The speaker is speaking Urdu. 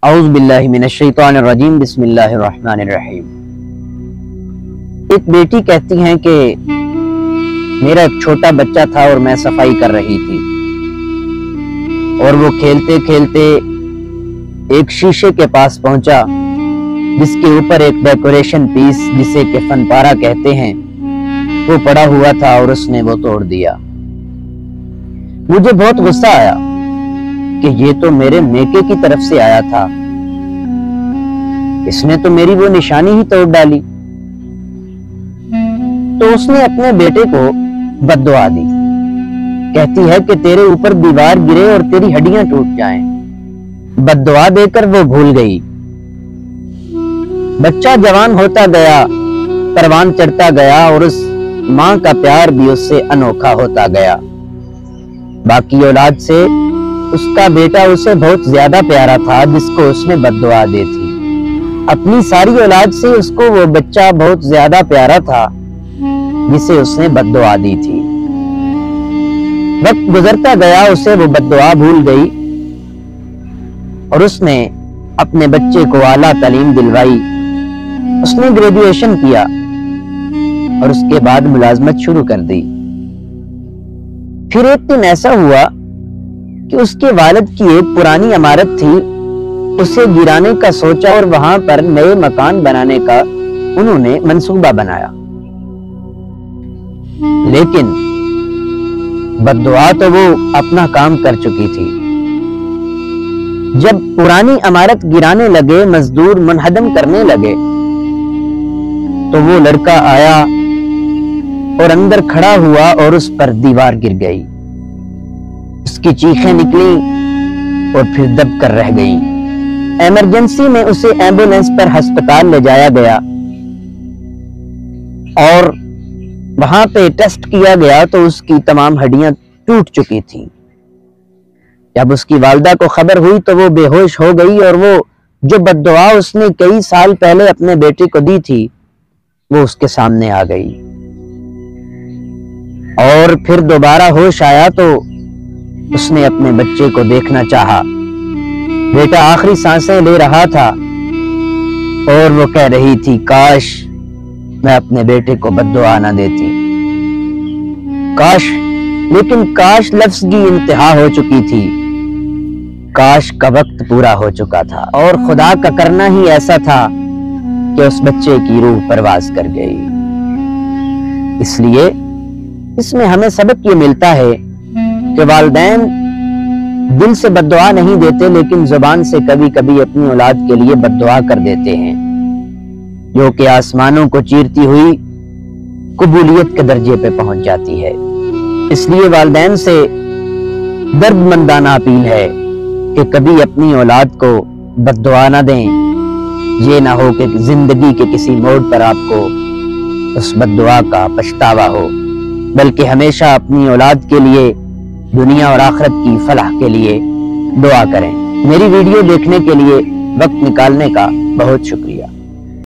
اعوذ باللہ من الشیطان الرجیم، بسم اللہ الرحمن الرحیم۔ ایک بیٹی کہتی ہیں کہ میرا ایک چھوٹا بچہ تھا اور میں صفائی کر رہی تھی، اور وہ کھیلتے کھیلتے ایک شیشے کے پاس پہنچا جس کے اوپر ایک ڈیکوریشن پیس جسے کہ فن پارہ کہتے ہیں وہ پڑا ہوا تھا، اور اس نے وہ توڑ دیا۔ مجھے بہت غصہ آیا کہ یہ تو میرے میکے کی طرف سے آیا تھا، اس نے تو میری وہ نشانی ہی توڑ ڈالی۔ تو اس نے اپنے بیٹے کو بد دعا دی، کہتی ہے کہ تیرے اوپر دیوار گرے اور تیری ہڈیاں ٹوٹ جائیں۔ بد دعا دے کر وہ بھول گئی۔ بچہ جوان ہوتا گیا، پروان چڑھتا گیا، اور اس ماں کا پیار بھی اس سے انوکھا ہوتا گیا۔ باقی اولاد سے اس کا بیٹا اسے بہت زیادہ پیارا تھا جس کو اس نے بد دعا دی تھی۔ اپنی ساری اولاد سے اس کو وہ بچہ بہت زیادہ پیارا تھا جسے اس نے بد دعا دی تھی۔ وقت گزرتا گیا، اسے وہ بد دعا بھول گئی، اور اس نے اپنے بچے کو اعلیٰ تعلیم دلوائی۔ اس نے گریجویشن کیا اور اس کے بعد ملازمت شروع کر دی۔ پھر ایک دن ایسا ہوا کہ اس کے والد کی ایک پرانی عمارت تھی، اسے گرانے کا سوچا اور وہاں پر نئے مکان بنانے کا انہوں نے منصوبہ بنایا۔ لیکن بد دعا تو وہ اپنا کام کر چکی تھی۔ جب پرانی عمارت گرانے لگے، مزدور منہدم کرنے لگے، تو وہ لڑکا آیا اور اندر کھڑا ہوا اور اس پر دیوار گر گئی۔ اس کی چیخیں نکلیں اور پھر دب کر رہ گئیں۔ ایمرجنسی میں اسے ایمبولینس پر ہسپتال لے جایا گیا، اور وہاں پہ ٹیسٹ کیا گیا تو اس کی تمام ہڈیاں ٹوٹ چکی تھیں۔ جب اس کی والدہ کو خبر ہوئی تو وہ بے ہوش ہو گئی، اور وہ جو بد دعا اس نے کئی سال پہلے اپنے بیٹے کو دی تھی وہ اس کے سامنے آ گئی۔ اور پھر دوبارہ ہوش آیا تو اس نے اپنے بچے کو دیکھنا چاہا۔ بیٹا آخری سانسیں لے رہا تھا اور وہ کہہ رہی تھی، کاش میں اپنے بیٹے کو بد دعا نہ دیتی، کاش۔ لیکن کاش لفظ کی انتہا ہو چکی تھی، کاش کا وقت پورا ہو چکا تھا، اور خدا کا کرنا ہی ایسا تھا کہ اس بچے کی روح پرواز کر گئی۔ اس لیے اس میں ہمیں سبق یہ ملتا ہے کہ والدین دل سے بد دعا نہیں دیتے، لیکن زبان سے کبھی کبھی اپنی اولاد کے لیے بد دعا کر دیتے ہیں، جو کہ آسمانوں کو چیرتی ہوئی قبولیت کے درجے پہ پہنچ جاتی ہے۔ اس لیے والدین سے درد مندانہ اپیل ہے کہ کبھی اپنی اولاد کو بد دعا نہ دیں۔ یہ نہ ہو کہ زندگی کے کسی موڑ پر آپ کو اس بد دعا کا پچھتاوا ہو، بلکہ ہمیشہ اپنی اولاد کے لیے، دنیا اور آخرت کی فلاح کے لیے دعا کریں۔ میری ویڈیو دیکھنے کے لیے وقت نکالنے کا بہت شکریہ۔